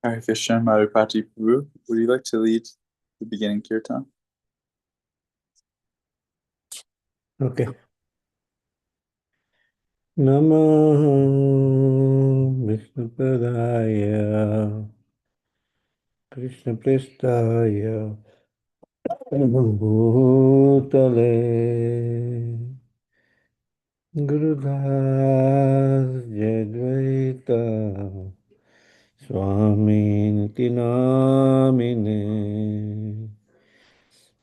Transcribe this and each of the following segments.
Hare Krishna, Madhupati Prabhu. Would you like to lead the beginning kirtan? Okay. Namah Vishnupadaya Krishna Prestaya Bhutale Gurudas Jayādvaita Swami Namine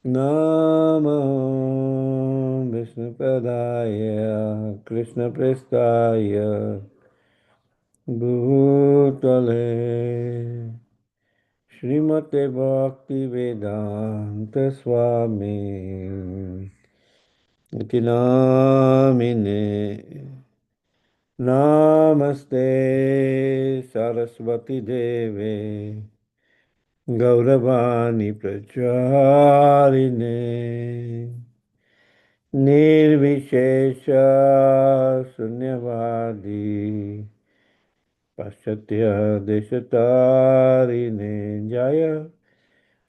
Namah Vishnupadaya Krishna Prestaya Bhutale Srimate Bhakti Vedanta Swami Iti Namine Namaste Saraswati Deve Gauravani Pracharine Nirvishesha Sunyavadi Paschatya Deshatarine Jaya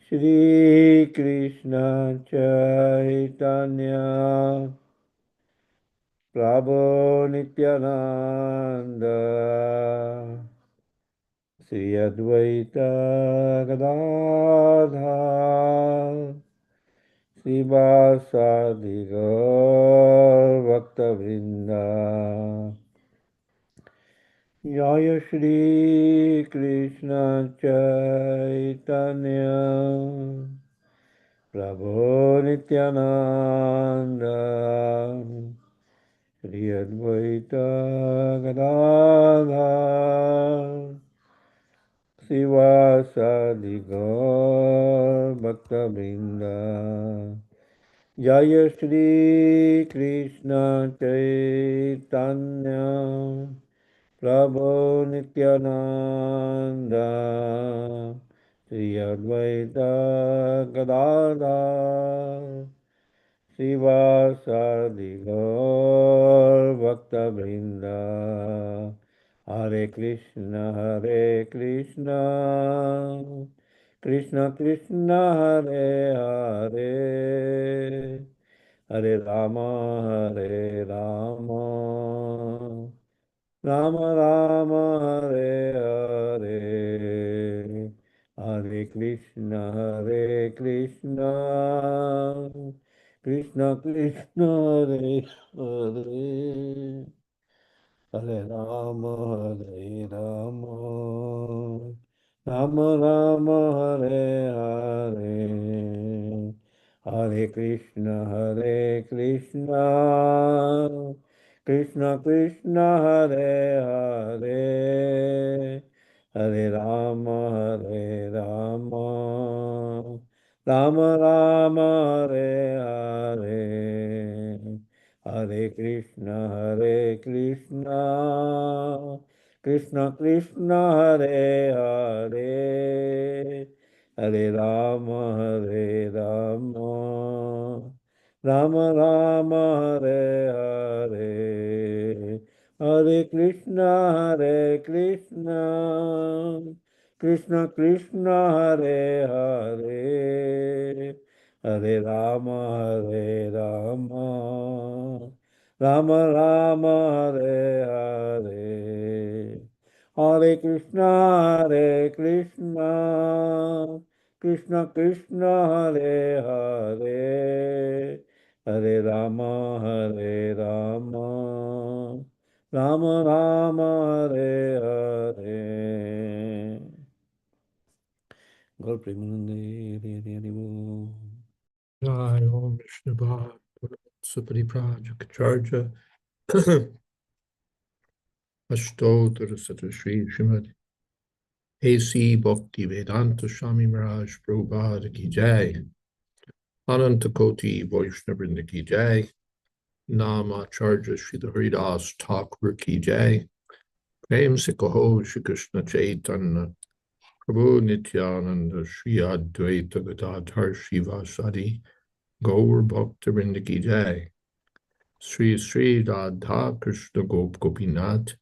Shri Krishna Chaitanya Prabhu Nityananda Sri Advaita Gadadhar Srivasadi Gaur Bhaktavrinda Jaya Shri Krishna Chaitanya Prabhu Nityananda Sri Advaita Gadadhar Srivasadi Gaur Bhaktavrinda Jaya Shri Krishna Chaitanya Prabhu Nityananda Sri Advaita Gadadhar Srivasadi Gaur Bhaktavrinda Hare Krishna Krishna Krishna Hare Hare Hare Rama Hare Rama Rama Rama Hare Hare Hare Krishna Krishna Krishna Hare Hare Hare Rama Hare Rama Rama Rama Hare Hare Hare Krishna Krishna Krishna Hare Hare Hare Rama Rama Rama Hare Hare Hare Krishna Krishna Krishna Hare Hare Hare Rama Rama Rama Hare Hare Hare Krishna Krishna Krishna Hare Hare Hare Rama Rama Rama Hare Hare Hare Krishna Krishna Krishna Hare Hare Hare Rama Rama Rama Hare Hare Gaur Premanande Hare Hare Hare Bol. Jai Om Vishnu Supari Prajakacharya Ashtottara Sata Shri Srimad A.C. Bhakti Vedanta Swami Maharaj Prabhupada Ki Jai Ananta Koti Vaishnavrinda Ki Jai Nama Acharya Shri Haridas Thakur Ki Jai Prem Se Kaho Shri Krishna Chaitanya Prabhu Nityananda Shri Advaita Gadadhar Shivasadi Gaur Bhaktavrinda Ki Jai Sri Sri Radha Krishna Gopinath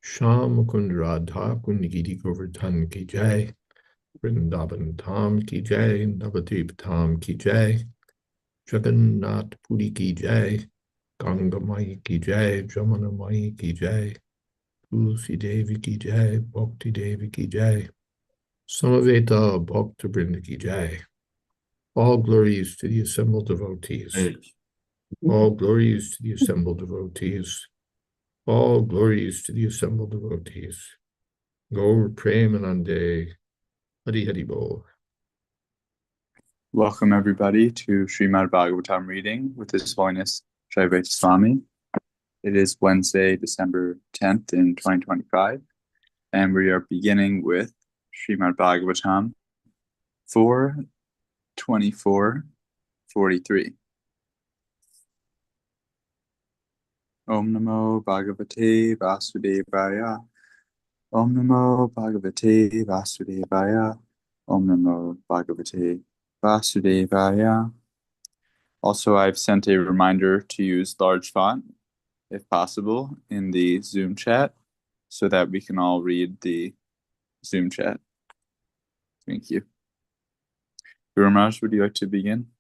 Sham Mukund Radha Kundgiri Govardhan ki jai, Vrindavan Dham ki jai, Navadvip Dham ki jai, Jagannath Puri ki jai, Ganga Mai ki jai, Jamuna Mai ki jai, Tulsi Devi ki jai, Bhakti Devi ki jai, Samaveta Bhakta Vrinda ki jai. All glories to the assembled devotees. All glories to the assembled devotees. All glories to the assembled devotees. Gaur Premanande, Hari Hari Bol. Welcome everybody to Srimad Bhagavatam reading with His Holiness Jayādvaita Swami. It is Wednesday, December 10th in 2025, and we are beginning with Srimad Bhagavatam 4:24-43. Om Namo Bhagavate Vasudevaya. Om Namo Bhagavate Vasudevaya. Om Namo Bhagavate Vasudevaya. Also, I've sent a reminder to use large font, if possible, in the Zoom chat so that we can all read the Zoom chat. Thank you. Guru Maharaj, would you like to begin?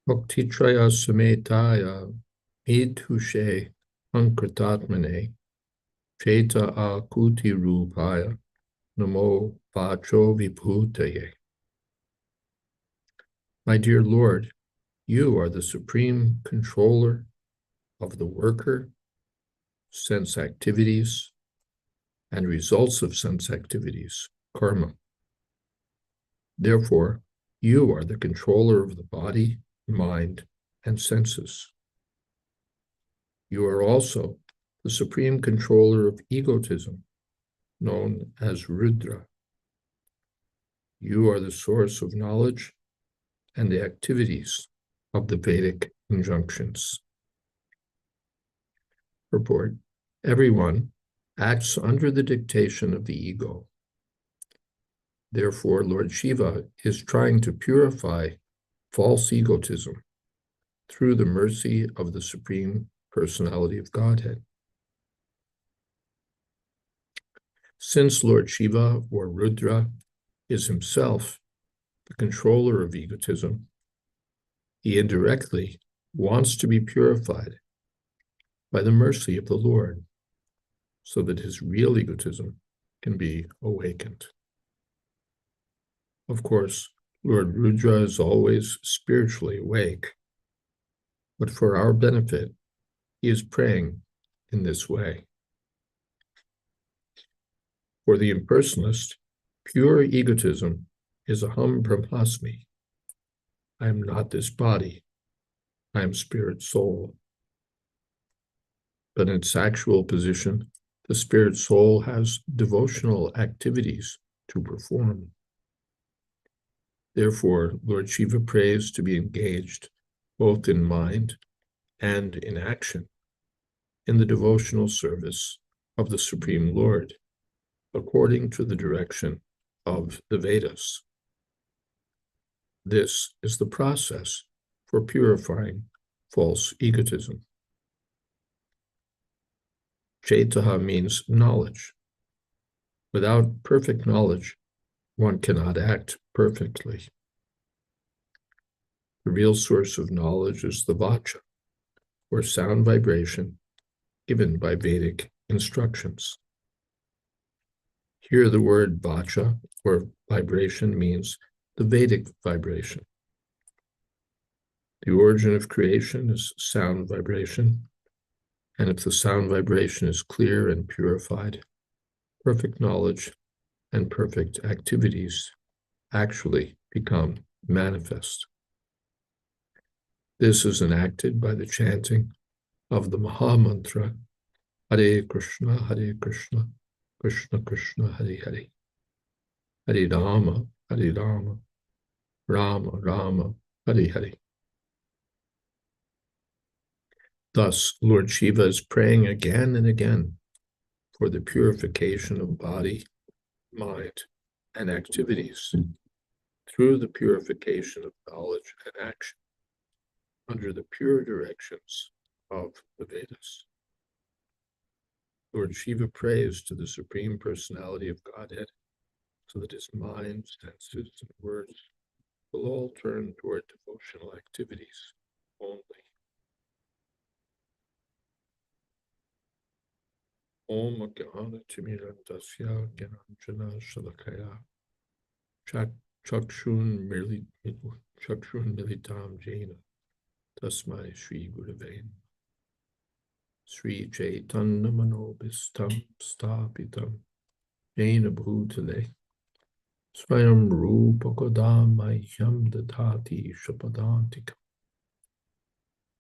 Bhakti Traya Sametaya Idhushe Ankritatmane Cheta Akuti Rupaya Namo Vacho Vibhutaye. My dear Lord, you are the supreme controller of the worker, sense activities, and results of sense activities, karma. Therefore, you are the controller of the body, mind, and senses. You are also the supreme controller of egotism, known as Rudra. You are the source of knowledge and the activities of the Vedic injunctions. Purport: everyone acts under the dictation of the ego. Therefore, Lord Shiva is trying to purify false egotism through the mercy of the Supreme Personality of Godhead. Since Lord Shiva, or Rudra, is himself the controller of egotism, he indirectly wants to be purified by the mercy of the Lord, so that his real egotism can be awakened. Of course, Lord Rudra is always spiritually awake, but for our benefit, he is praying in this way. For the impersonalist, pure egotism is aham brahmasmi. I am not this body. I am spirit soul. But in its actual position, the spirit soul has devotional activities to perform. Therefore, Lord Shiva prays to be engaged both in mind and in action in the devotional service of the Supreme Lord, according to the direction of the Vedas. This is the process for purifying false egotism. Chaitaha means knowledge. Without perfect knowledge, one cannot act perfectly. The real source of knowledge is the vacha, or sound vibration given by Vedic instructions. Here the word vacha, or vibration, means the Vedic vibration. The origin of creation is sound vibration, and if the sound vibration is clear and purified, perfect knowledge and perfect activities actually become manifest. This is enacted by the chanting of the Maha Mantra, Hare Krishna, Krishna Krishna, Hare Hare, Hare Rama, Rama Rama, Hare Hare. Thus, Lord Shiva is praying again and again for the purification of body, mind, and activities through the purification of knowledge and action under the pure directions of the Vedas. Lord Shiva prays to the Supreme Personality of Godhead so that his mind, senses, and words will all turn toward devotional activities only. Om Jnana Timirandasya Gyananjana Shalakaya Chakshun Militam Jena Tasmai Shri Gurave Sri Chaitanya Manobhistam Stapitam Jena Bhutale Swayam Rupa Kodam Mahyam Dadati Shapadantikam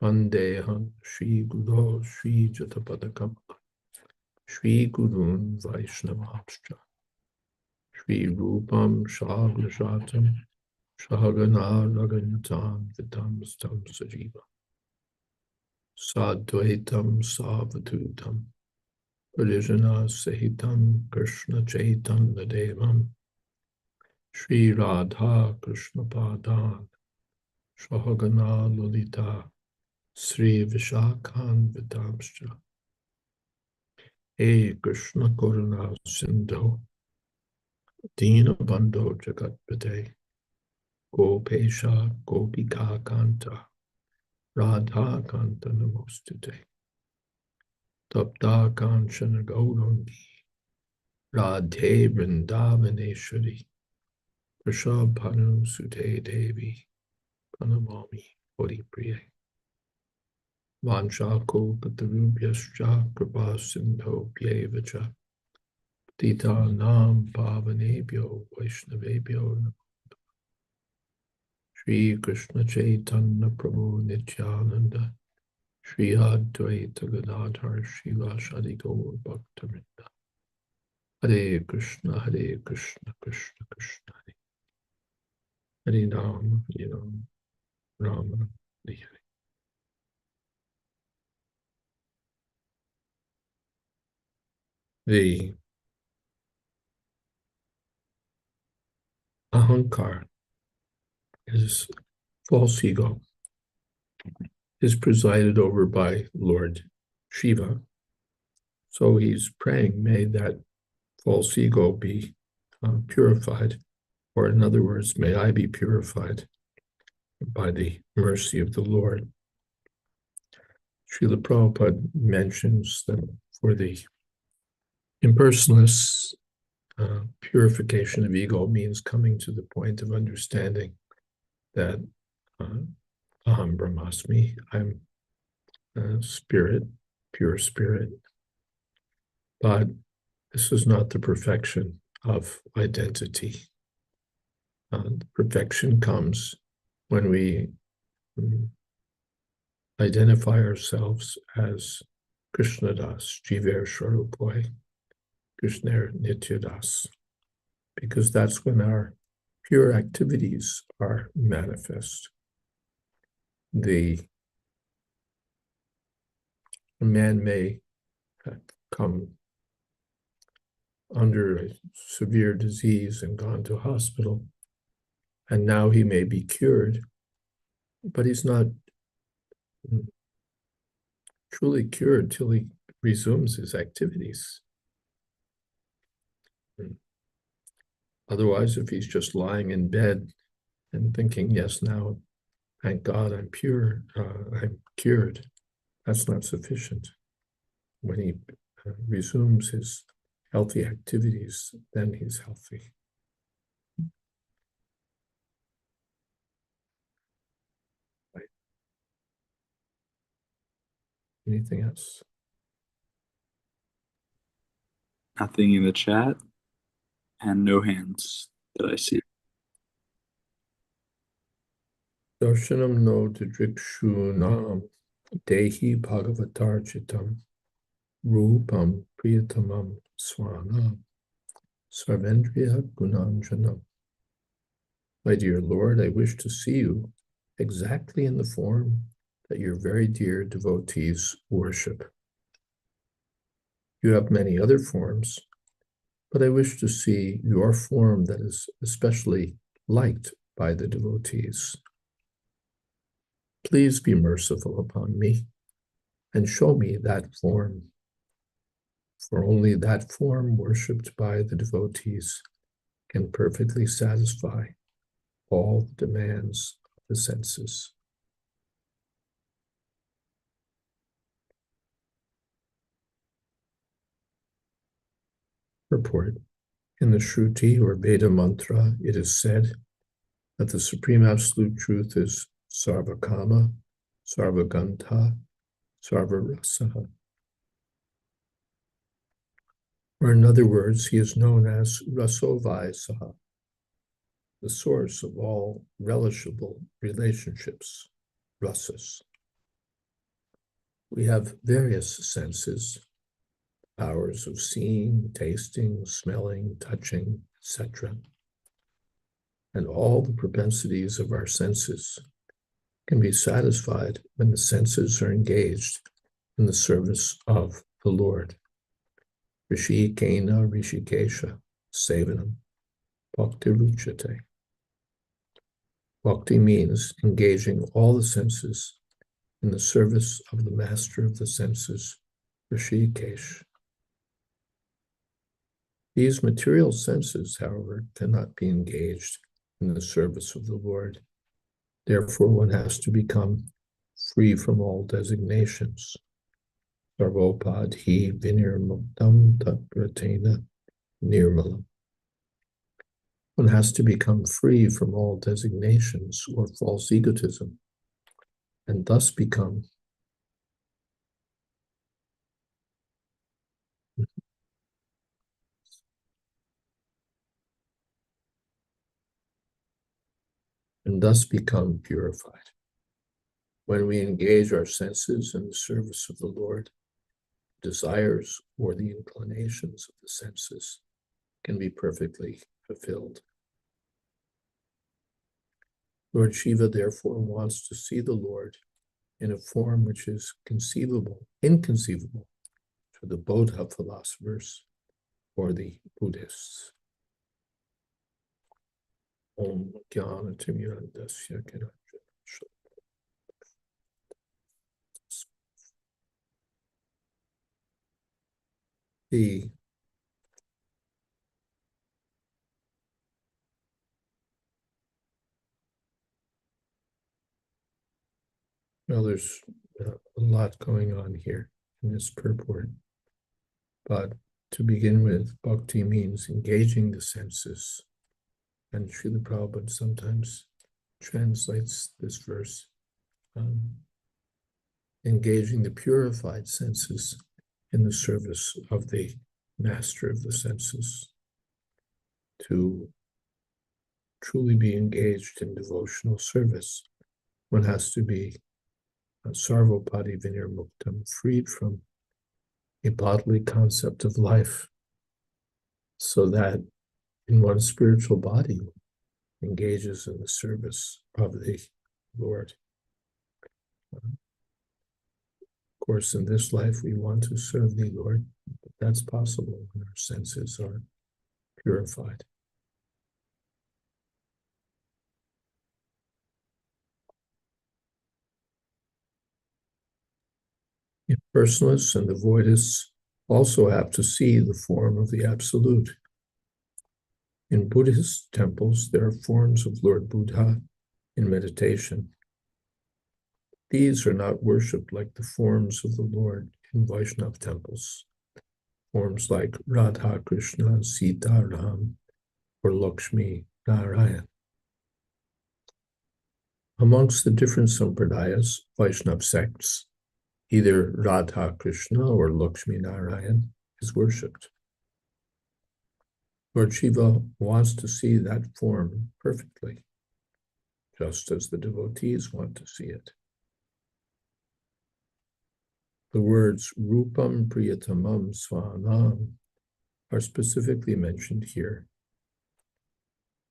Vandehan Shri Guru Shri Jatapadakam Shri Gurun Vaishnavascha Shri Rupam Shagrajatam Shahagana Raganatam Vitam Stam Sajiva Sadvaitam Savatutam Parijana Sahitam Krishna Chaitanya Devam Shri Radha Krishna Padan Shahagana Lolita Sri Vishakhan Vitamscha Hey Krishna Koruna Sindhu Dina Bandho Jagatpate Gopesha Gopika Kanta Radha Kanta Namostute Tapta Kanchana Gaurangi Radhe Vrindavaneshwari Prashabhanu Sute Devi Pranamami Horipriye Vanchako Katarubhyascha Kripa Sindho Pyevacha Tita Nam Pavanebhyo Vaishnavebhyo Shri Krishna Chaitanya Prabhu Nityananda Shri Advaita Gadadhar Shiva Shadi Gaur Bhaktavinda Hare Krishna Krishna Krishna Hare Ram Hare Ram Rama Hare Hare. The ahankar is false ego, is presided over by Lord Shiva. So he's praying, may that false ego be purified, or in other words, may I be purified by the mercy of the Lord. Srila Prabhupada mentions that for the impersonalists, purification of ego means coming to the point of understanding that Aham Brahmasmi, I'm spirit, pure spirit. But this is not the perfection of identity. Perfection comes when we identify ourselves as Krishnadas, Jiver Swarupoi, Krishna Nityadas, because that's when our pure activities are manifest. A man may come under a severe disease and gone to hospital, and now he may be cured, but he's not truly cured till he resumes his activities. Otherwise, if he's just lying in bed and thinking, yes, now, thank God I'm pure, I'm cured, that's not sufficient. When he resumes his healthy activities, then he's healthy. Right. Anything else? Nothing in the chat, and no hands that I see. Darshanam no didrikshunam dehi bhagavatarchitam rupam priyatamam swanam sarvendriya gunanjanam. My dear Lord, I wish to see you exactly in the form that your very dear devotees worship. You have many other forms, but I wish to see your form that is especially liked by the devotees. Please be merciful upon me and show me that form. for only that form worshipped by the devotees can perfectly satisfy all the demands of the senses. Purport. In the Shruti or Veda mantra, it is said that the Supreme Absolute Truth is Sarvakama, Sarvaganta, Sarvarasaha. Or in other words, he is known as Rasovaisaha, the source of all relishable relationships, rasas. We have various senses, powers of seeing, tasting, smelling, touching, etc. And all the propensities of our senses can be satisfied when the senses are engaged in the service of the Lord. Rishikena Rishikesha Sevanam Bhakti Ruchate. Bhakti means engaging all the senses in the service of the master of the senses, Rishikesh. These material senses, however, cannot be engaged in the service of the Lord. Therefore, one has to become free from all designations. Sarvopadhi vinirmuktam tatratena nirmalam. One has to become free from all designations or false egotism, and thus become purified. When we engage our senses in the service of the Lord, desires or the inclinations of the senses can be perfectly fulfilled. Lord Shiva therefore wants to see the Lord in a form which is inconceivable to the Bodha philosophers or the Buddhists. Om Jnana Timirandasya Kiranja. There's a lot going on here in this purport. But to begin with, bhakti means engaging the senses. And Srila Prabhupada sometimes translates this verse, engaging the purified senses in the service of the master of the senses. To truly be engaged in devotional service, one has to be sarvopadi vinirmuktam, freed from a bodily concept of life, so that in one's spiritual body engages in the service of the Lord. Of course, in this life we want to serve the Lord, but that's possible when our senses are purified. Impersonalists and the voidists also have to see the form of the Absolute. In Buddhist temples, there are forms of Lord Buddha in meditation. These are not worshipped like the forms of the Lord in Vaishnava temples. Forms like Radha Krishna, Sita Ram, or Lakshmi Narayan. Amongst the different sampradayas, Vaishnava sects, either Radha Krishna or Lakshmi Narayan is worshipped. Lord Shiva wants to see that form perfectly, just as the devotees want to see it. The words Rupam Priyatamam Svanam are specifically mentioned here,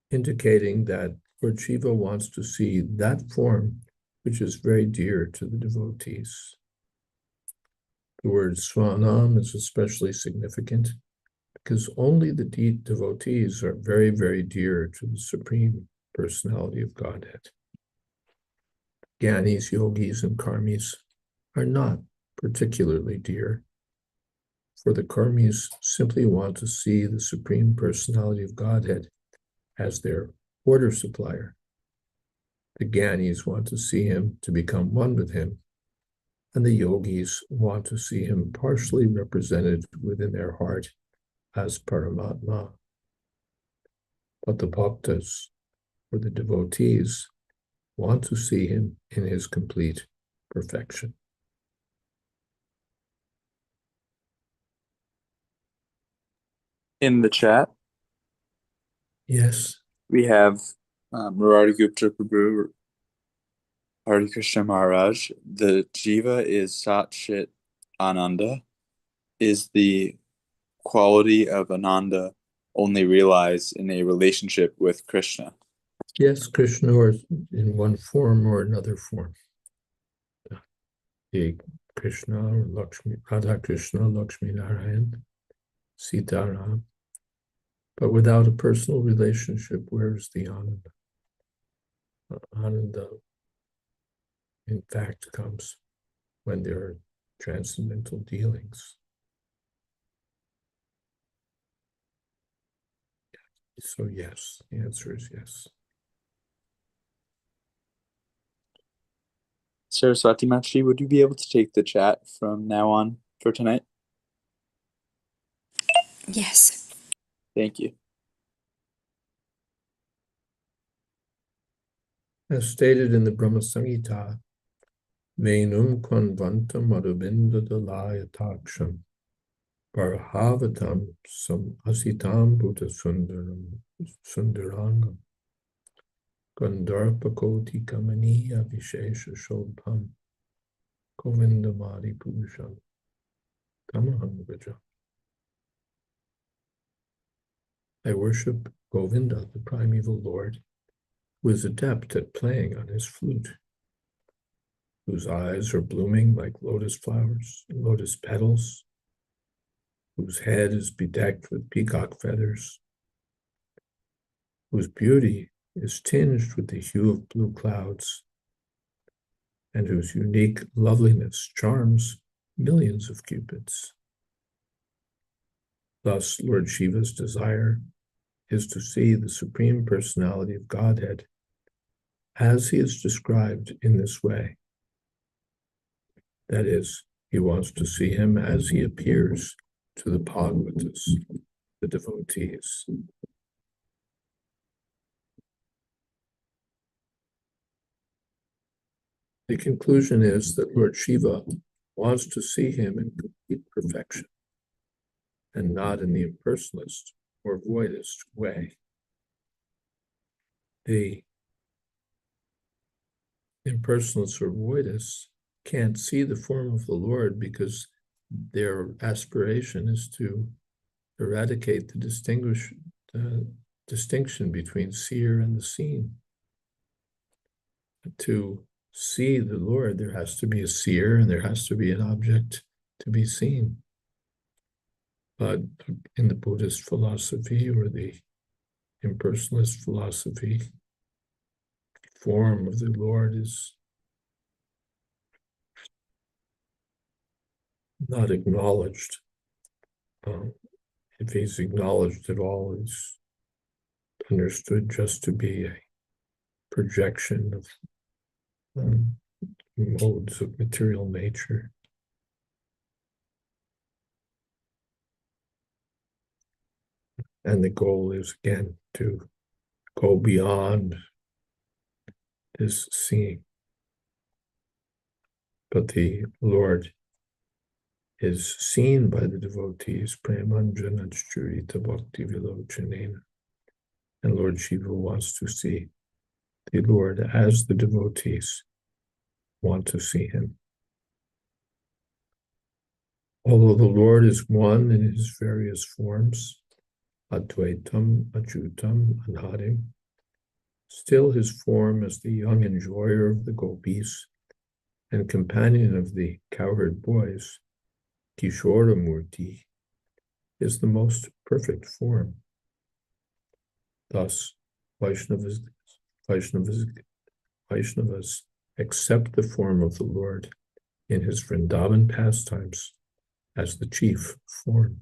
indicating that Lord Shiva wants to see that form which is very dear to the devotees. The word Svanam is especially significant because only the devotees are very, very dear to the Supreme Personality of Godhead. Gyanis, yogis, and karmis are not particularly dear. For the karmis simply want to see the Supreme Personality of Godhead as their order supplier. The Gyanis want to see him to become one with him, and the yogis want to see him partially represented within their heart as Paramatma. But the bhaktas, or the devotees, want to see him in his complete perfection. In the chat, Yes. we have Murari Gupta Prabhu, Hare Krishna Maharaj. The Jiva is Sat Chit Ananda. Is the quality of Ananda only realized in a relationship with Krishna? Yes, Krishna, or in one form or another form. The Krishna, or Lakshmi, Radha Krishna, Lakshmi Narayan, Sitaram. But without a personal relationship, where is the Ananda? Ananda, in fact, comes when there are transcendental dealings. So yes, the answer is yes. Saraswati Machi, would you be able to take the chat from now on for tonight? Yes. Thank you. As stated in the Brahma Samhita, Venum Konvantam Arubinda Dalayataksham Parahavatam Sam Asitam Bhuta Sundarangam Gandharpakoti Kamaniya Vishesha Shobham Govindamadi Purusham Tamaham Vraja. I worship Govinda, the primeval Lord, who is adept at playing on his flute, whose eyes are blooming like lotus flowers and lotus petals, whose head is bedecked with peacock feathers, whose beauty is tinged with the hue of blue clouds, and whose unique loveliness charms millions of cupids. Thus, Lord Shiva's desire is to see the Supreme Personality of Godhead as he is described in this way. That is, he wants to see him as he appears to the Bhagavatas, the devotees. The conclusion is that Lord Shiva wants to see him in complete perfection and not in the impersonalist or voidist way. The impersonalists or voidists can't see the form of the Lord because their aspiration is to eradicate the distinction between seer and the seen. To see the Lord, there has to be a seer and there has to be an object to be seen. But in the Buddhist philosophy or the impersonalist philosophy, the form of the Lord is not acknowledged. If he's acknowledged at all, it's understood just to be a projection of modes of material nature. And the goal is, again, to go beyond this seeing. But the Lord is seen by the devotees, Premanjana Churita Bhakti Vilochanena. And Lord Shiva wants to see the Lord as the devotees want to see him. Although the Lord is one in his various forms, Advaitam, Achyutam, Anadim, still his form as the young enjoyer of the gopis and companion of the cowherd boys, Kishoramurti, is the most perfect form. Thus, Vaishnavas accept the form of the Lord in his Vrindavan pastimes as the chief form.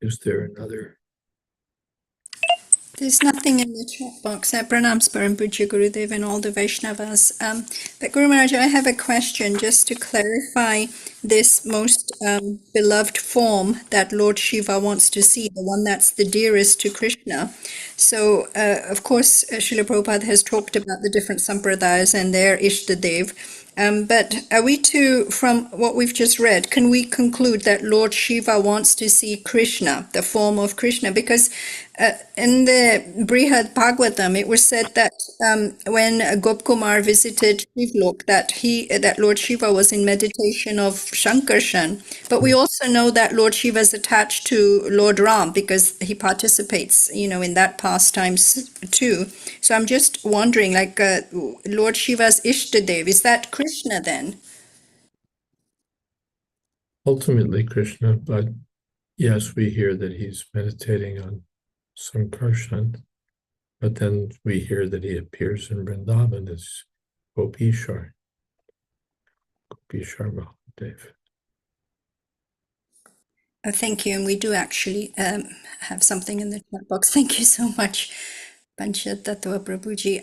Is there another? There's nothing in the chat box. Pranams Param Pujya Gurudev and all the Vaishnavas. But Guru Maharaj, I have a question just to clarify this most beloved form that Lord Shiva wants to see, the one that's the dearest to Krishna. So, of course, Srila Prabhupada has talked about the different sampradayas and their Ishtadev. But are we to, from what we've just read, can we conclude that Lord Shiva wants to see Krishna, the form of Krishna? Because in the Brihad Bhagavatam, it was said that when Gopkumar visited Shivlok, that Lord Shiva was in meditation of Shankarshan. But we also know that Lord Shiva is attached to Lord Ram because he participates, in that pastimes too. So I'm just wondering, Lord Shiva's Ishtadev, is that Krishna then? Ultimately Krishna, but yes, we hear that he's meditating on Sankarshan, but then we hear that he appears in Vrindavan as Gopishar Mahadev. Thank you. And we do actually have something in the chat box. Thank you so much, Panchatattva Prabhuji.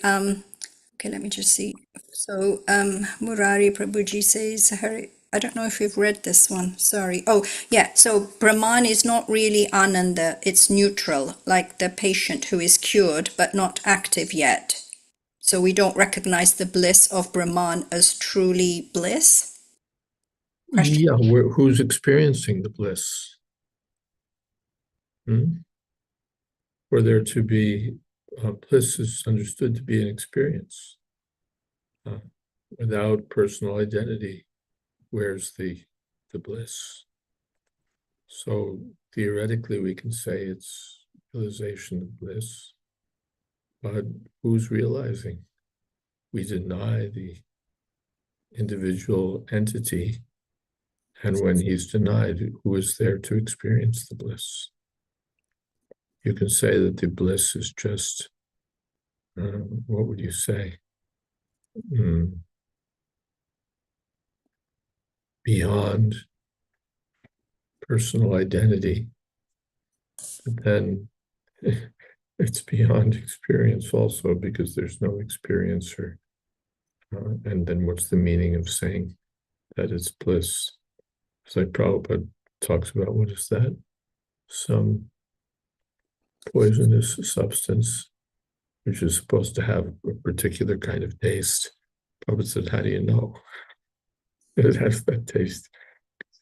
Okay, let me just see. So Murari Prabhuji says, I don't know if you've read this one. Sorry. Oh, yeah. So Brahman is not really Ananda. It's neutral, like the patient who is cured but not active yet. So we don't recognize the bliss of Brahman as truly bliss? Question. Yeah, who's experiencing the bliss? For there to be bliss is understood to be an experience. Without personal identity, where's the bliss? So theoretically, we can say it's realization of bliss, but who's realizing? We deny the individual entity, and when he's denied, who is there to experience the bliss? You can say that the bliss is just, what would you say? Beyond personal identity, but then it's beyond experience also, because there's no experiencer. And then what's the meaning of saying that it's bliss? It's like Prabhupada talks about, what is that? Some poisonous substance which is supposed to have a particular kind of taste. Prabhupada said, how do you know it has that taste?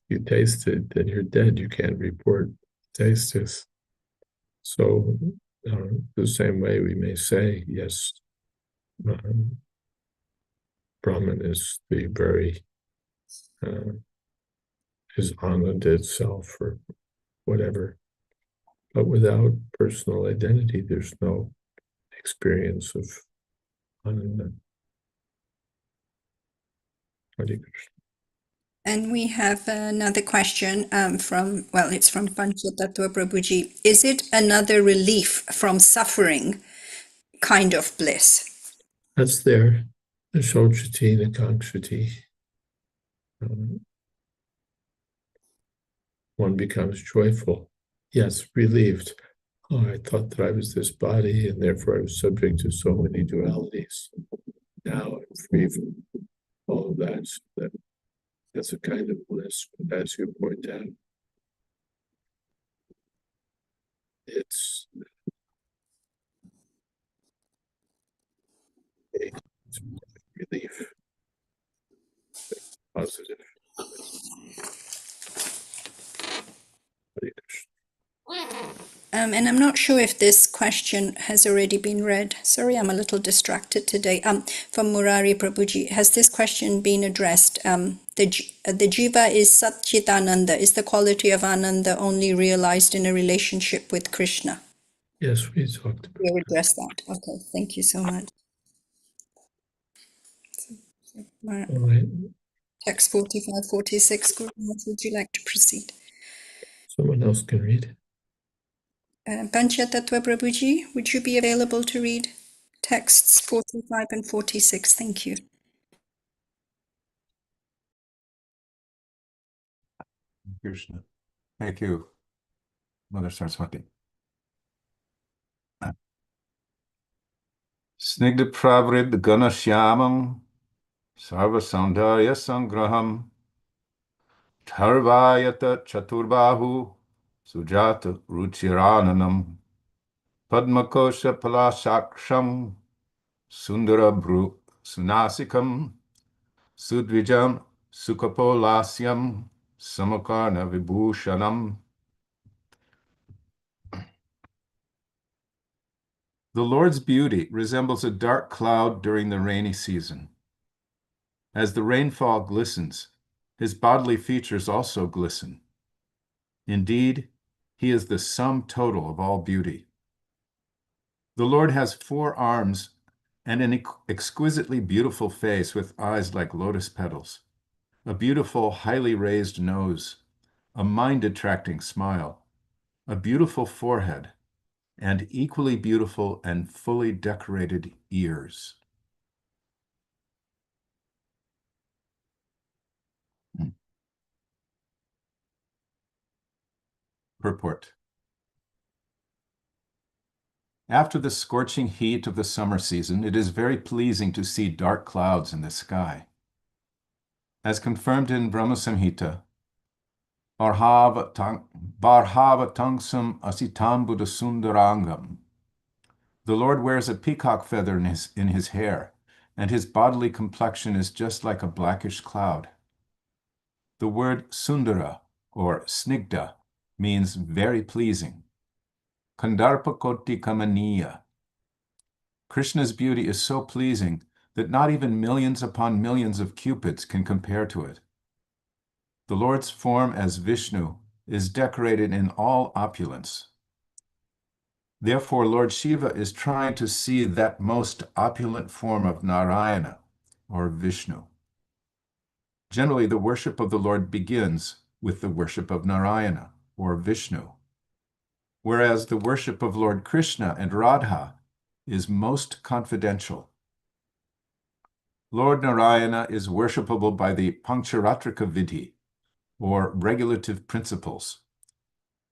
You taste it, then you're dead. You can't report taste is. So the same way we may say, yes, Brahman is the very, is Ananda itself or whatever. But without personal identity, there's no experience of Ananda. Hare Krishna. And we have another question it's from Panchatattva Prabhuji. Is it another relief from suffering kind of bliss? That's there. The Shochati, the Kakshati. One becomes joyful. Yes, relieved. Oh, I thought that I was this body and therefore I was subject to so many dualities. Now I'm free from all of that. So that's a kind of bliss. But as you point out, it's relief, positive. And I'm not sure if this question has already been read. Sorry, I'm a little distracted today. From Murari Prabhuji, has this question been addressed? The jiva is Satchitananda. Is the quality of Ananda only realized in a relationship with Krishna? Yes, we talked about We'll address that. Okay, thank you so much. All right. Text 45, 46. Guru, would you like to proceed? Someone else can read. Panchatattva Prabhuji, would you be available to read texts 45 and 46? Thank you. Krishna. Thank you, Mother Saraswati. Snigdha pravrid ganashyamam sarva saundarya sangraham Dharvayata chaturbahu sujata ruchirananam padmakosha palasaksham sundara bru sunasikam sudvijam sukapolasyam samakarna vibhushanam. The Lord's beauty resembles a dark cloud during the rainy season. As the rainfall glistens, his bodily features also glisten. Indeed, he is the sum total of all beauty. The Lord has 4 arms and an exquisitely beautiful face with eyes like lotus petals, a beautiful, highly raised nose, a mind-attracting smile, a beautiful forehead, and equally beautiful and fully decorated ears. Purport. After the scorching heat of the summer season, it is very pleasing to see dark clouds in the sky. As confirmed in Brahma Samhita, Barhava tangsam asitam buddha sundarangam. The Lord wears a peacock feather in his hair, and his bodily complexion is just like a blackish cloud. The word sundara, or snigdha, means very pleasing. Kandarpa koti kamaniya. Krishna's beauty is so pleasing that not even millions upon millions of cupids can compare to it. The Lord's form as Vishnu is decorated in all opulence. Therefore, Lord Shiva is trying to see that most opulent form of Narayana, or Vishnu. Generally, the worship of the Lord begins with the worship of Narayana, or Vishnu, whereas the worship of Lord Krishna and Radha is most confidential. Lord Narayana is worshipable by the Pancharatrika Vidhi, or regulative principles,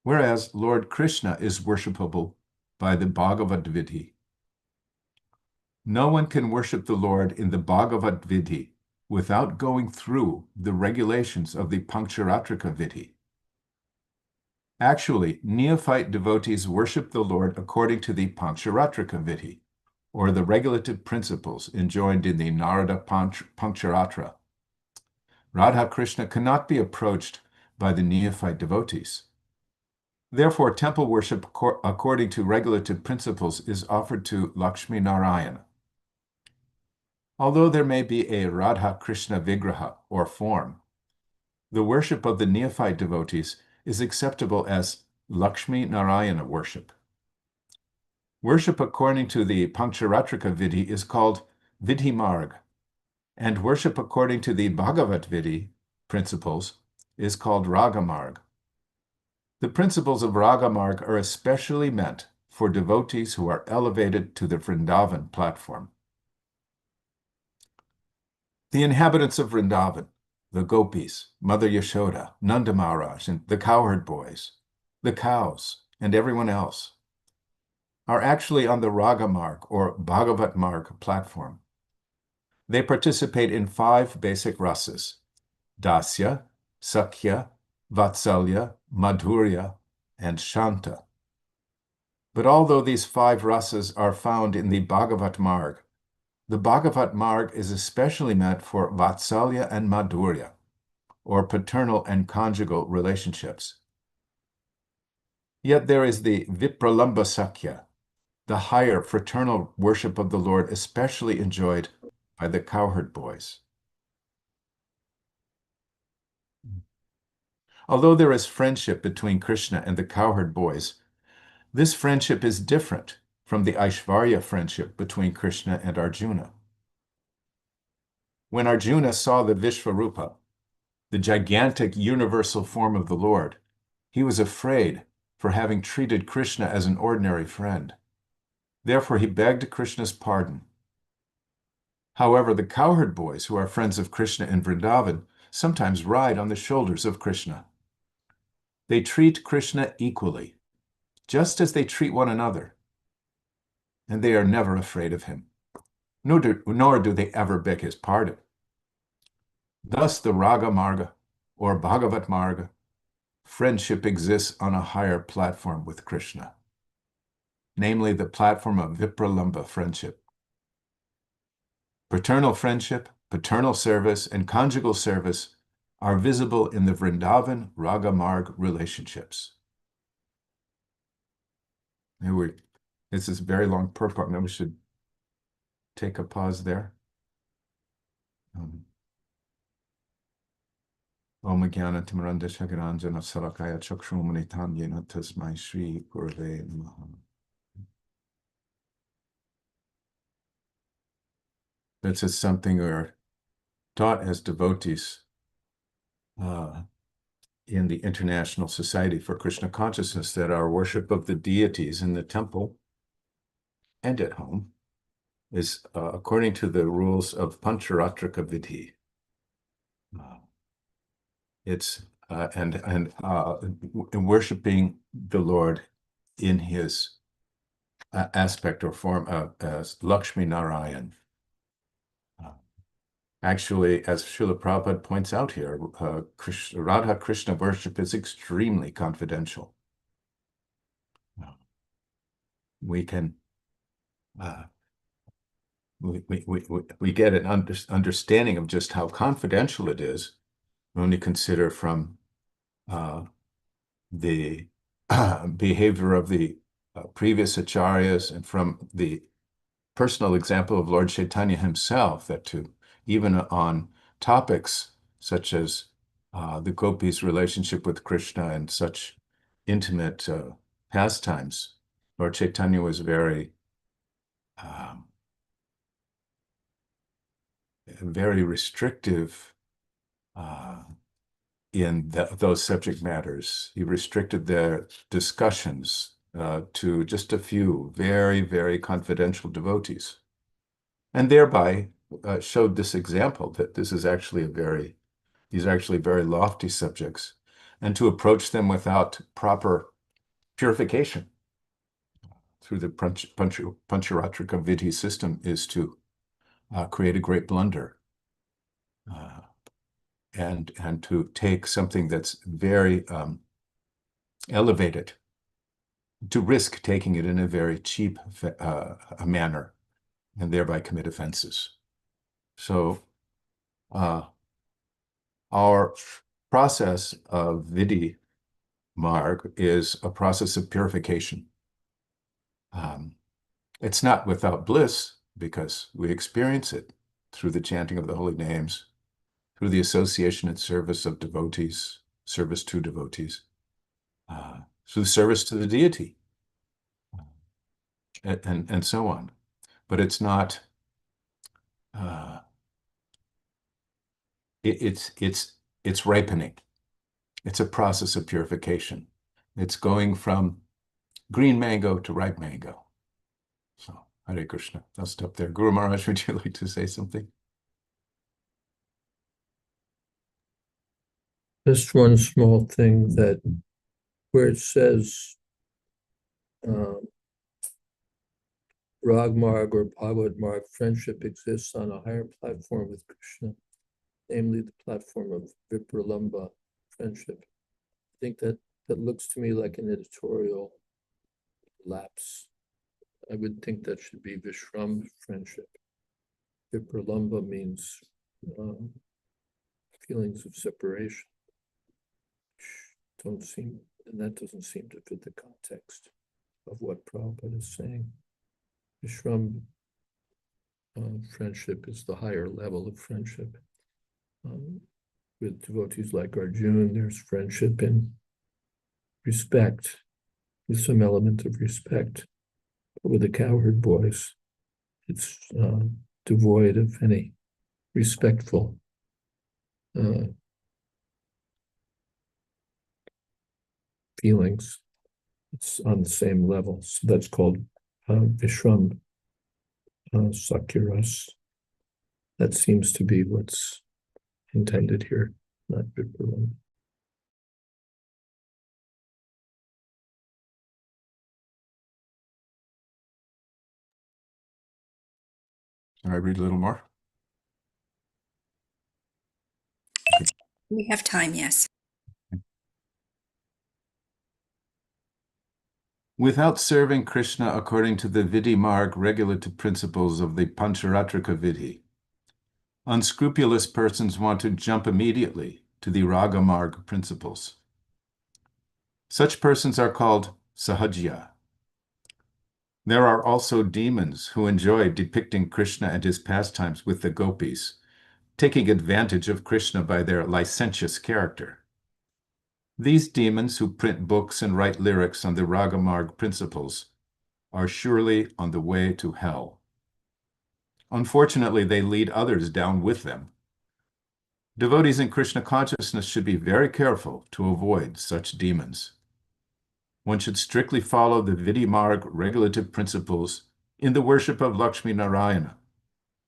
whereas Lord Krishna is worshipable by the Bhagavad Vidhi. No one can worship the Lord in the Bhagavad Vidhi without going through the regulations of the Pancharatrika Vidhi. Actually, neophyte devotees worship the Lord according to the Pancharatrika Vidhi, or the regulative principles enjoined in the Narada Pancharatra. Radha Krishna cannot be approached by the neophyte devotees. Therefore, temple worship according to regulative principles is offered to Lakshmi Narayana. Although there may be a Radha Krishna Vigraha, or form, the worship of the neophyte devotees is acceptable as Lakshmi Narayana worship. Worship according to the Pancharatrika Vidhi is called Vidhi Marg, and worship according to the Bhagavat Vidhi principles is called Raga Marg. The principles of Raga Marg are especially meant for devotees who are elevated to the Vrindavan platform. The inhabitants of Vrindavan, the gopis, Mother Yashoda, Nanda Maharaj, and the cowherd boys, the cows, and everyone else, are actually on the Raga Marg or Bhagavat Marg platform. They participate in 5 basic rasas: Dasya, Sakhya, Vatsalya, Madhurya, and Shanta. But although these 5 rasas are found in the Bhagavat Marg, the Bhagavat Marg is especially meant for Vatsalya and Madhurya, or paternal and conjugal relationships. Yet there is the Vipralamba Sakhya, the higher fraternal worship of the Lord especially enjoyed by the cowherd boys. Although there is friendship between Krishna and the cowherd boys, this friendship is different from the Aishvarya friendship between Krishna and Arjuna. When Arjuna saw the Vishvarupa, the gigantic universal form of the Lord, He was afraid for having treated Krishna as an ordinary friend. Therefore, he begged Krishna's pardon. However, the cowherd boys who are friends of Krishna in Vrindavan sometimes ride on the shoulders of Krishna. They treat Krishna equally, just as they treat one another, and they are never afraid of him, nor do they ever beg his pardon. Thus, the Raga Marga, or Bhagavat Marga, friendship exists on a higher platform with Krishna, namely the platform of Vipralambha friendship. Paternal friendship, paternal service, and conjugal service are visible in the Vrindavan Raga Marg relationships. This is a very long purport. Maybe we should take a pause there. Om Jnana Timaranda Shakaranjana Sarakaya Chakshumani Tanyena Tasmai Shri Gurave Namaha. This is something we're taught as devotees in the International Society for Krishna Consciousness, that our worship of the deities in the temple and at home is according to the rules of Pancharatrika Vidhi. And worshiping the Lord in his aspect or form as Lakshmi Narayan. Actually, as Srila Prabhupada points out here, Radha Krishna worship is extremely confidential. We can we get an understanding of just how confidential it is when you consider from the behavior of the previous acharyas and from the personal example of Lord Chaitanya himself, that even on topics such as the gopis' relationship with Krishna and such intimate pastimes, Lord Chaitanya was very restrictive in those subject matters. He restricted their discussions to just a few very, very confidential devotees, and thereby showed this example that this is actually these are actually very lofty subjects, and to approach them without proper purification through the Pancharatrika Vidhi system is to create a great blunder. And to take something that's very elevated, to risk taking it in a very cheap manner, and thereby commit offenses. So our process of Vidhi Marg is a process of purification. It's not without bliss, because we experience it through the chanting of the holy names, through the association and service of devotees, service to devotees, through service to the deity, and so on. But it's not, it's ripening. It's a process of purification. It's going from green mango to ripe mango. So, Hare Krishna. I'll stop there. Guru Maharaj, would you like to say something? Just one small thing, that where it says Ragmarg or Bhagavad Marg friendship exists on a higher platform with Krishna, namely the platform of Vipralambha friendship. I think that looks to me like an editorial lapse. I would think that should be Vishram friendship. Vipralambha means feelings of separation. That doesn't seem to fit the context of what Prabhupada is saying. Vishram friendship is the higher level of friendship. With devotees like Arjuna, there's friendship in respect, with some element of respect. But with the cowherd boys, it's devoid of any respectful feelings. It's on the same level. So that's called Vishram Sakyaras. That seems to be what's intended here, not Viparam. Can I read a little more? We have time, yes. Without serving Krishna according to the Vidhi Marg regulative principles of the Pancharatrika Vidhi, unscrupulous persons want to jump immediately to the Raga Marg principles. Such persons are called Sahajya. There are also demons who enjoy depicting Krishna and his pastimes with the gopis, taking advantage of Krishna by their licentious character. These demons who print books and write lyrics on the Ragamarg principles are surely on the way to hell. Unfortunately, they lead others down with them. Devotees in Krishna consciousness should be very careful to avoid such demons. One should strictly follow the Vidhi Marg regulative principles in the worship of Lakshmi Narayana,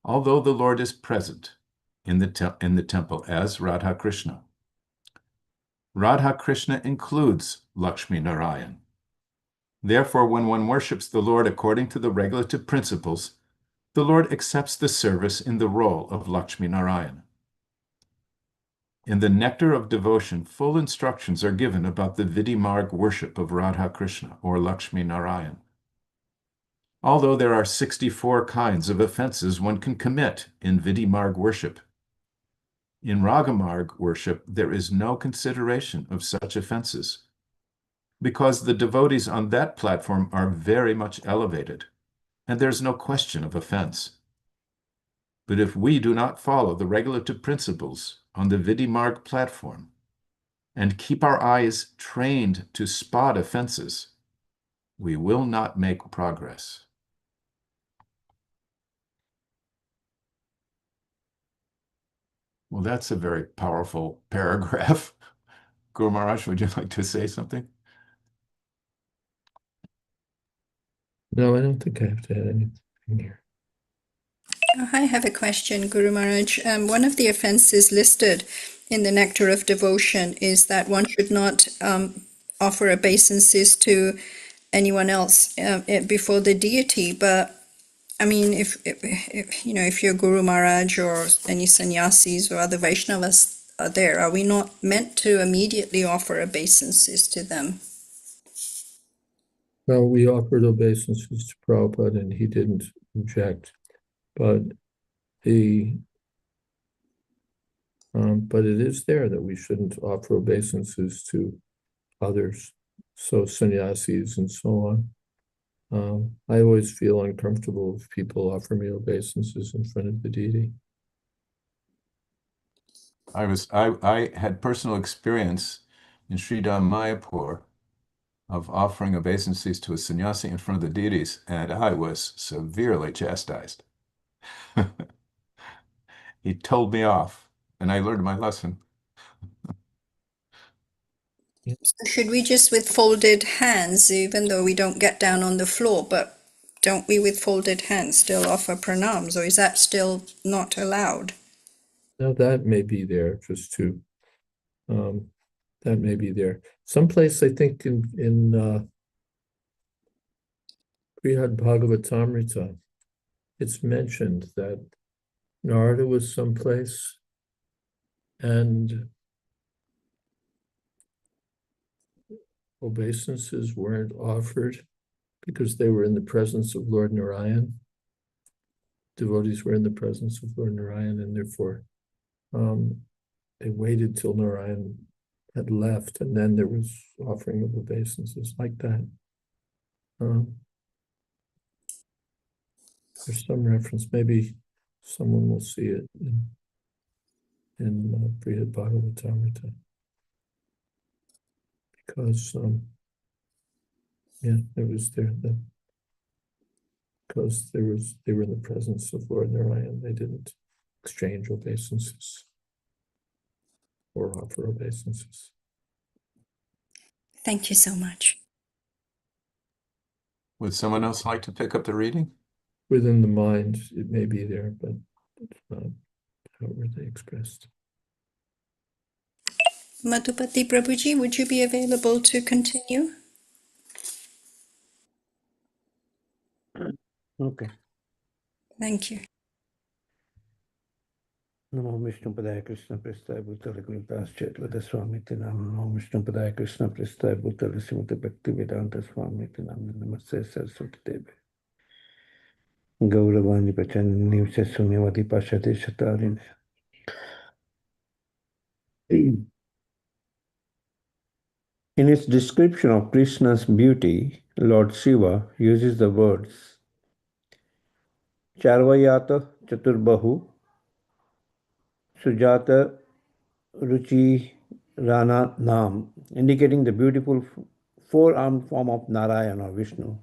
although the Lord is present in the temple as Radha Krishna. Radha Krishna includes Lakshmi Narayan. Therefore, when one worships the Lord according to the regulative principles, the Lord accepts the service in the role of Lakshmi Narayan. In the Nectar of Devotion, full instructions are given about the Vidhi Marg worship of Radha Krishna or Lakshmi Narayan. Although there are 64 kinds of offenses one can commit in Vidhi Marg worship, in Ragamarg worship, there is no consideration of such offenses, because the devotees on that platform are very much elevated, and there's no question of offense. But if we do not follow the regulative principles on the Vidhi Marg platform and keep our eyes trained to spot offenses, we will not make progress. Well, that's a very powerful paragraph. Guru Maharaj, would you like to say something? No, I don't think I have to add anything here. I have a question, Guru Maharaj. One of the offenses listed in the Nectar of Devotion is that one should not offer obeisances to anyone else before the deity. But I mean, if you're Guru Maharaj or any sannyasis or other Vaishnavas are there, are we not meant to immediately offer obeisances to them? Well, we offered obeisances to Prabhupada and he didn't object, but it is there that we shouldn't offer obeisances to others, so sannyasis and so on. I always feel uncomfortable if people offer me obeisances in front of the deity. I had personal experience in Sridham Mayapur of offering obeisances to a sannyasi in front of the deities, and I was severely chastised. He told me off, and I learned my lesson. Should we just with folded hands, even though we don't get down on the floor, but don't we with folded hands still offer pranams, or is that still not allowed? Now that may be there, just to that may be there. Someplace I think in Srimad Bhagavatam, it's mentioned that Narada was someplace and obeisances weren't offered because they were in the presence of Lord Narayan. Devotees were in the presence of Lord Narayan, and therefore they waited till Narayan had left, and then there was offering of obeisances like that. There's some reference, maybe someone will see it in Srimad Bhagavatam, because it was there then. Because they were in the presence of Lord Narayan, they didn't exchange obeisances or offer obeisances. Thank you so much. Would someone else like to pick up the reading? Within the mind, it may be there, but it's not outwardly expressed. Madhupati Prabhuji, would you be available to continue? Okay. Thank you. Namo Vishnu Padaya Krishna Prasthaya Bhutale Gurdas Jayādvaita Swami Tinam. Namo Vishnu Padaya Krishna Prasthaya Bhutale Srimad Bhakti Vedanta Swami Tinam. Namaste Saraswati Devi. Gauravani Pachanani Sunyavati Pashati Shatarini. In its description of Krishna's beauty, Lord Shiva uses the words Charvayata Chaturbahu Sujata Ruchi Rana Nam, indicating the beautiful four-armed form of Narayana or Vishnu.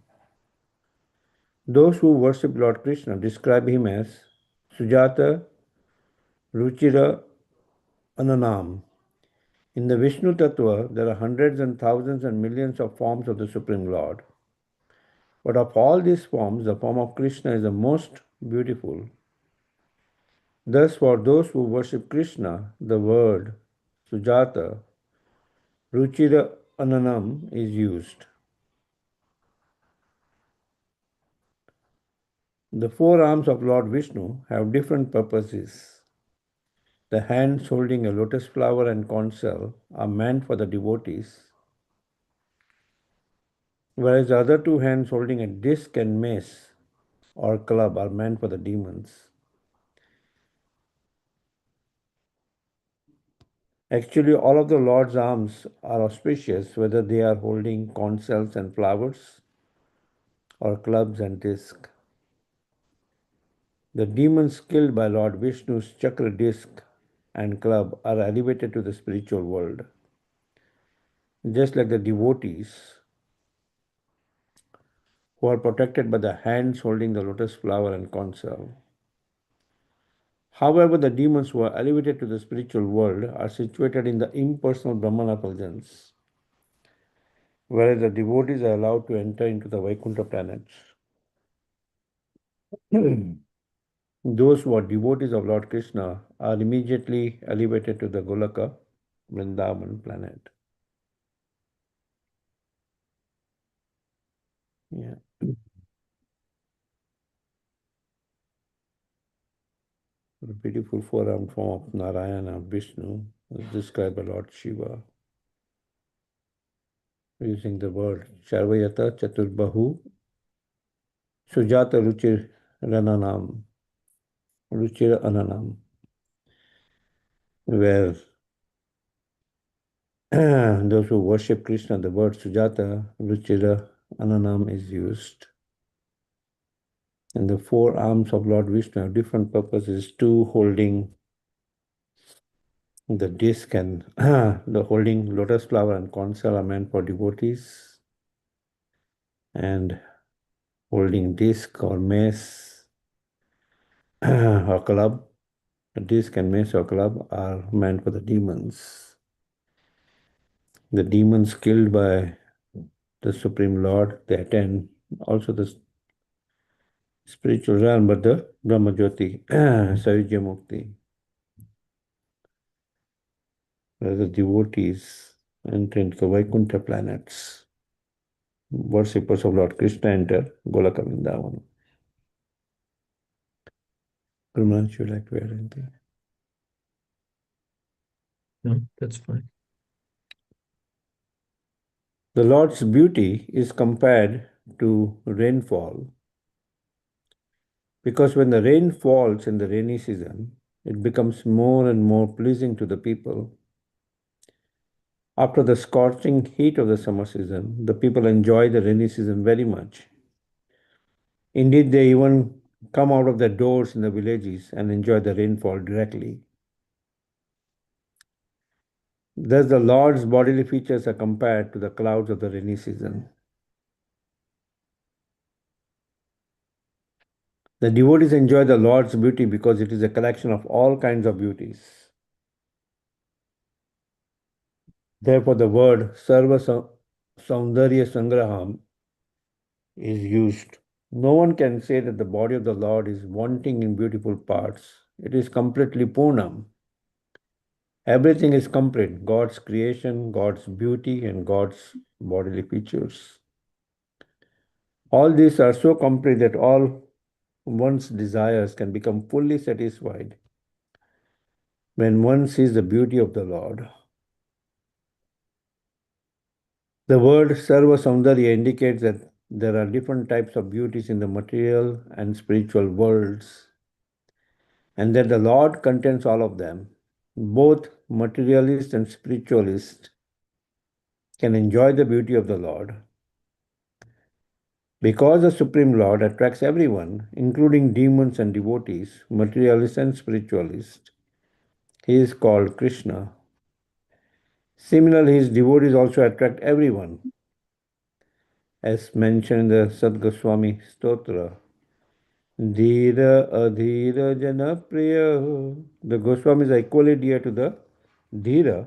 Those who worship Lord Krishna describe him as Sujata Ruchira Ananam. In the Vishnu Tattva, there are hundreds and thousands and millions of forms of the Supreme Lord. But of all these forms, the form of Krishna is the most beautiful. Thus, for those who worship Krishna, the word Sujata, Ruchira Ananam is used. The four arms of Lord Vishnu have different purposes. The hands holding a lotus flower and conch shell are meant for the devotees, whereas the other two hands holding a disc and mace or club are meant for the demons. Actually, all of the Lord's arms are auspicious, whether they are holding conch shells and flowers or clubs and discs. The demons killed by Lord Vishnu's chakra disc and club are elevated to the spiritual world, just like the devotees who are protected by the hands holding the lotus flower and conch shell. However, the demons who are elevated to the spiritual world are situated in the impersonal Brahman effulgence, whereas the devotees are allowed to enter into the Vaikuntha planets. Those who are devotees of Lord Krishna are immediately elevated to the Golaka, Vrindavan planet. Yeah. The beautiful four-armed form of Narayana, Vishnu, is described by Lord Shiva using the word Charvayata Chaturbahu Sujata Ruchir Rananam, Ruchir Ananam, where those who worship Krishna, the word Sujata Ruchira Ananam is used. And the four arms of Lord Vishnu have different purposes. Two holding the disc and the holding lotus flower and conch shell are meant for devotees. And holding disc or mace or club, the disc and mace or club are meant for the demons. The demons killed by the Supreme Lord, they attend also the spiritual realm, but the Brahma Jyoti, Savijya Mukti. Where the devotees enter into the Vaikuntha planets. Worshippers of Lord Krishna enter Golaka Vrindavan. Brahman, would you like to add anything? No, that's fine. The Lord's beauty is compared to rainfall, because when the rain falls in the rainy season, it becomes more and more pleasing to the people. After the scorching heat of the summer season, the people enjoy the rainy season very much. Indeed, they even come out of their doors in the villages and enjoy the rainfall directly. Thus, the Lord's bodily features are compared to the clouds of the rainy season. The devotees enjoy the Lord's beauty because it is a collection of all kinds of beauties. Therefore, the word Sarva Saundarya Sangraham is used. No one can say that the body of the Lord is wanting in beautiful parts. It is completely Purnam. Everything is complete. God's creation, God's beauty, and God's bodily features. All these are so complete that all one's desires can become fully satisfied when one sees the beauty of the Lord. The word Sarva Saundarya indicates that there are different types of beauties in the material and spiritual worlds, and that the Lord contains all of them. Both materialist and spiritualist can enjoy the beauty of the Lord. Because the Supreme Lord attracts everyone, including demons and devotees, materialists and spiritualists, he is called Krishna. Similarly, his devotees also attract everyone, as mentioned in the Swami Stotra. Dhira Adhira Jana Priya. The Goswamis are equally dear to the Dhira,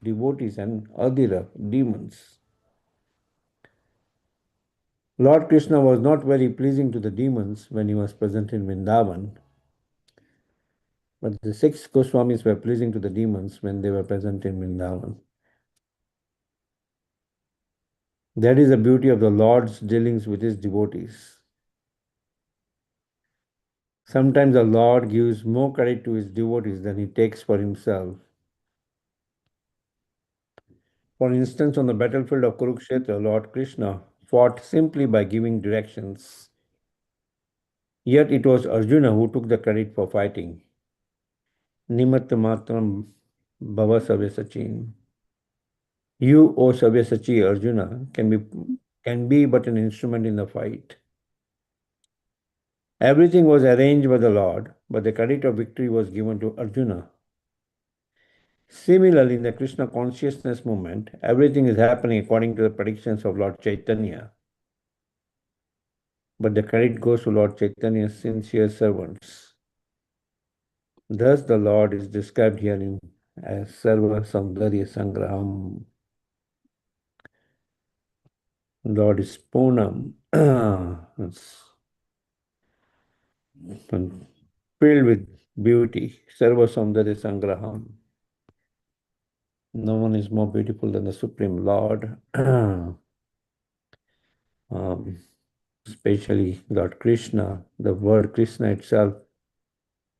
devotees, and Adhira, demons. Lord Krishna was not very pleasing to the demons when he was present in Vrindavan, but the 6 Goswamis were pleasing to the demons when they were present in Vrindavan. That is the beauty of the Lord's dealings with his devotees. Sometimes the Lord gives more credit to his devotees than he takes for himself. For instance, on the battlefield of Kurukshetra, Lord Krishna fought simply by giving directions. Yet it was Arjuna who took the credit for fighting. Nimatta matram bhava savyasachin. You, O Sabyasachi Arjuna, can be but an instrument in the fight. Everything was arranged by the Lord, but the credit of victory was given to Arjuna. Similarly, in the Krishna consciousness movement, everything is happening according to the predictions of Lord Chaitanya. But the credit goes to Lord Chaitanya's sincere servants. Thus, the Lord is described here as Sarva Saundarya Sangraham. Lord is Poonam. It's filled with beauty. Sarva Saundarya Sangraham. No one is more beautiful than the Supreme Lord. Especially Lord Krishna. The word Krishna itself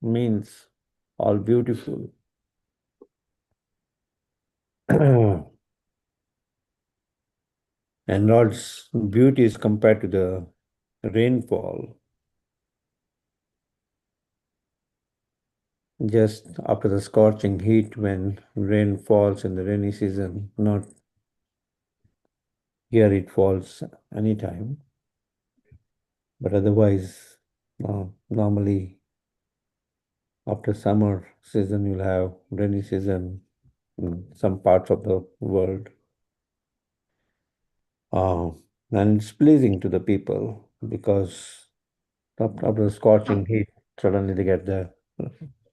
means all beautiful. And Lord's beauty is compared to the rainfall. Just after the scorching heat when rain falls in the rainy season, not here it falls anytime. But otherwise, normally after summer season, you'll have rainy season in some parts of the world. And it's pleasing to the people because after the scorching heat, suddenly they get the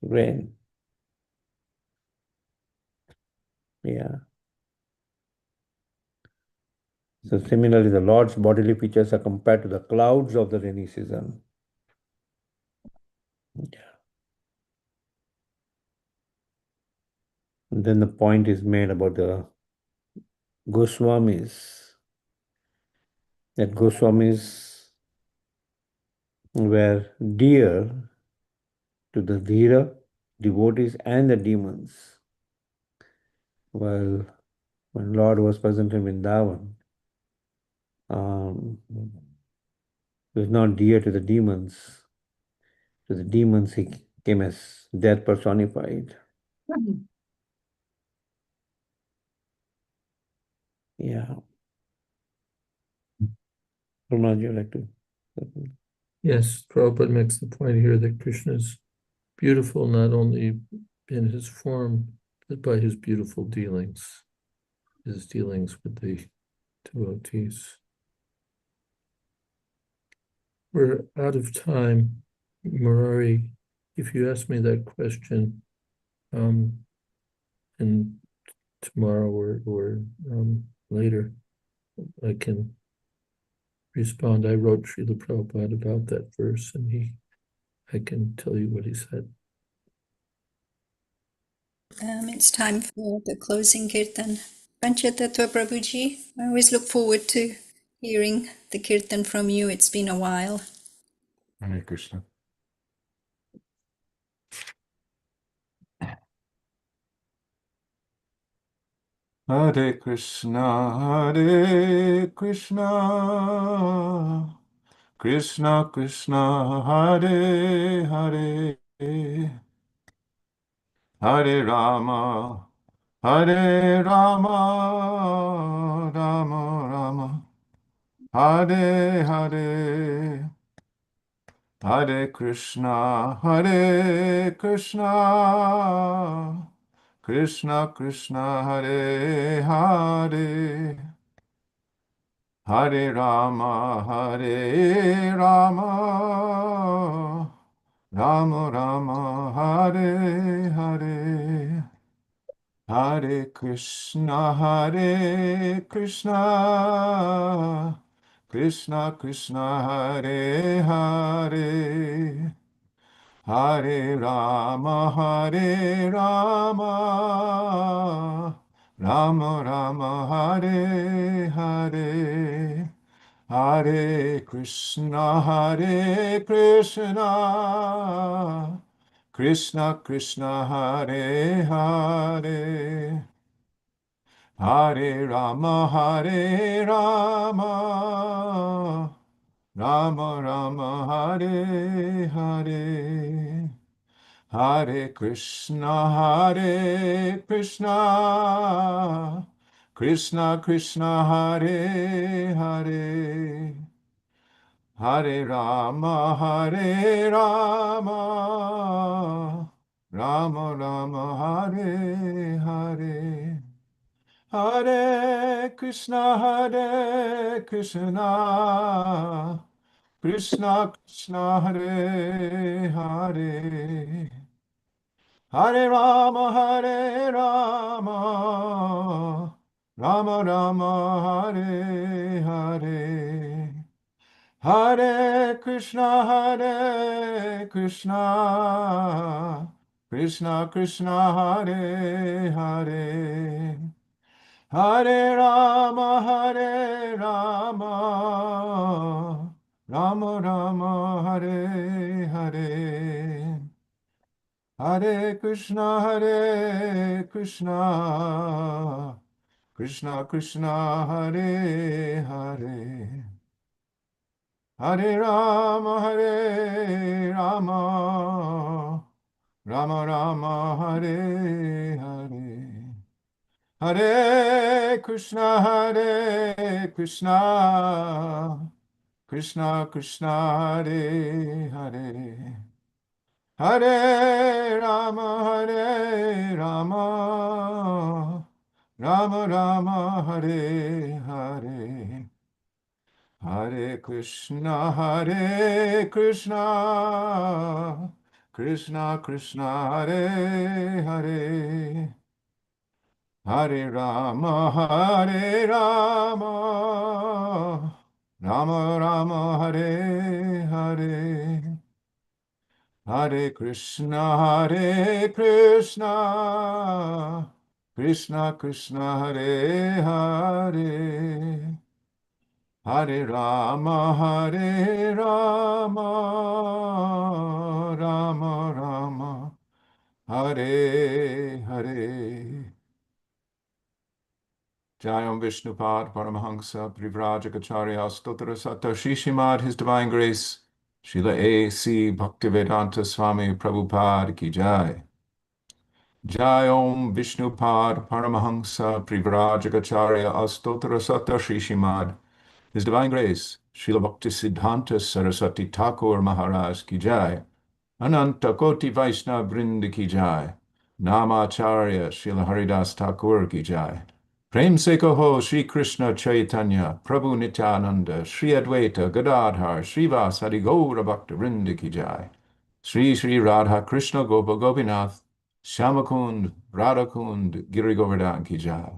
rain. Yeah. So similarly, the Lord's bodily features are compared to the clouds of the rainy season. Yeah. And then the point is made about the Goswamis, that Goswamis were dear to the Dhira, devotees, and the demons. While when Lord was present in Vrindavan, he was not dear to the demons. To the demons, he came as death personified. Yeah. Pranav, would you like to? Yes, Prabhupada makes the point here that Krishna is beautiful not only in his form, but by his beautiful dealings, his dealings with the devotees. We're out of time. Murari, if you ask me that question, and tomorrow or later, I can respond. I wrote Srila Prabhupada about that verse, and I can tell you what he said. It's time for the closing kirtan. Panchatattva Prabhuji, I always look forward to hearing the kirtan from you. It's been a while. Hare Krishna. Hare Krishna, Hare Krishna, Krishna Krishna, Hare Hare, Hare Rama, Hare Rama, Rama Rama, Hare Hare, Hare Krishna, Hare Krishna, Krishna Krishna, Hare Hare, Hare Rama, Hare Rama, Rama Rama, Hare Hare, Hare Krishna, Hare Krishna, Krishna Krishna, Hare Hare, Hare Rama, Hare Rama, Rama Rama, Hare Hare, Hare Krishna, Hare Krishna, Krishna Krishna, Hare Hare, Hare Rama, Hare Rama, Rama Rama, Hare Hare, Hare Krishna, Hare Krishna, Krishna Krishna, Hare Hare, Hare Rama, Hare Rama, Rama Rama, Hare Hare, Hare Krishna, Hare Krishna, Krishna Krishna, Hare Hare, Hare Rama, Hare Rama, Rama Rama, Hare Hare, Hare Krishna, Hare Krishna, Krishna Krishna, Hare Hare, Hare Rama, Hare Rama, Rama Rama, Hare Hare, Hare Krishna, Hare Krishna, Krishna Krishna, Hare Hare, Hare Rama, Hare Rama, Rama Rama, Hare Hare, Hare Krishna, Hare Krishna, Krishna Krishna, Hare Hare, Hare Rama, Hare Rama, Rama Rama, Hare Hare, Hare Krishna, Hare Krishna, Krishna Krishna, Hare Hare, Hare Rama, Hare Rama, Rama Rama, Hare Hare, Hare Krishna, Hare Krishna, Krishna Krishna, Hare Hare, Hare Rama, Hare Rama, Rama Rama, Hare Hare. Jayam Vishnupad Paramahansa Privrajacharya Stotra Sata Srimad, His Divine Grace, Srila A.C. Bhaktivedanta Swami Prabhupada Ki Jai. Jayam Vishnupad Paramahansa Privrajacharya Astotra Sata Srimad, His Divine Grace, Srila Bhaktisiddhanta Saraswati Thakur Maharaj Ki Jai. Ananta Koti Vaishnava Vrinda Ki Jai. Namacharya Srila Haridas Thakur Ki Jai. Prem Se Kaho Shri Krishna Chaitanya Prabhu Nityananda Shri Advaita Gadadhar Srivas Adi Gaura Bhakta Vrinda Ki Jai. Shri Shri Radha Krishna Gopa Gopinath Shyamakund Radhakund Giri Govardhan Ki Jai.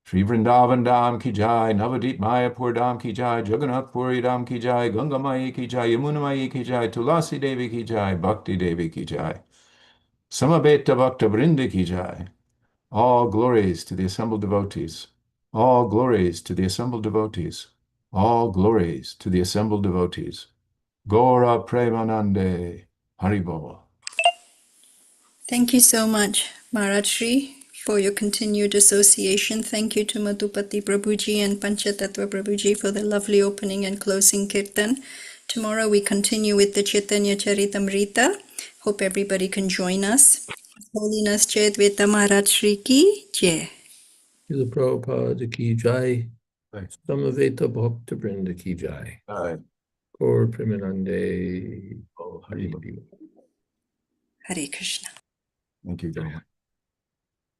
Shri Vrindavan Dham ki jai, Navadip Mayapur Dham ki jai, Jagannath Puri Dham ki jai, Ganga Mai ki jai, Yamuna Mai ki jai, Tulasi Devi ki jai, Bhakti Devi ki jai, Samabeta Bhakta Vrinda ki jai. All glories to the assembled devotees. All glories to the assembled devotees. All glories to the assembled devotees. Gaura Premanande Haribol. Thank you so much, Maharaj Shri, for your continued association. Thank you to Madhupati Prabhuji and Panchatattva Prabhuji for the lovely opening and closing kirtan. Tomorrow we continue with the Chaitanya Charitamrita. Hope everybody can join us. Holiness Jayādvaita Maharaj Shri ki jai. Srila Prabhupada ki jai. Samaveta Bhakta Vrinda ki jai. Gaur Premanande Hari Bol. Hare Krishna. Thank you, Gaura.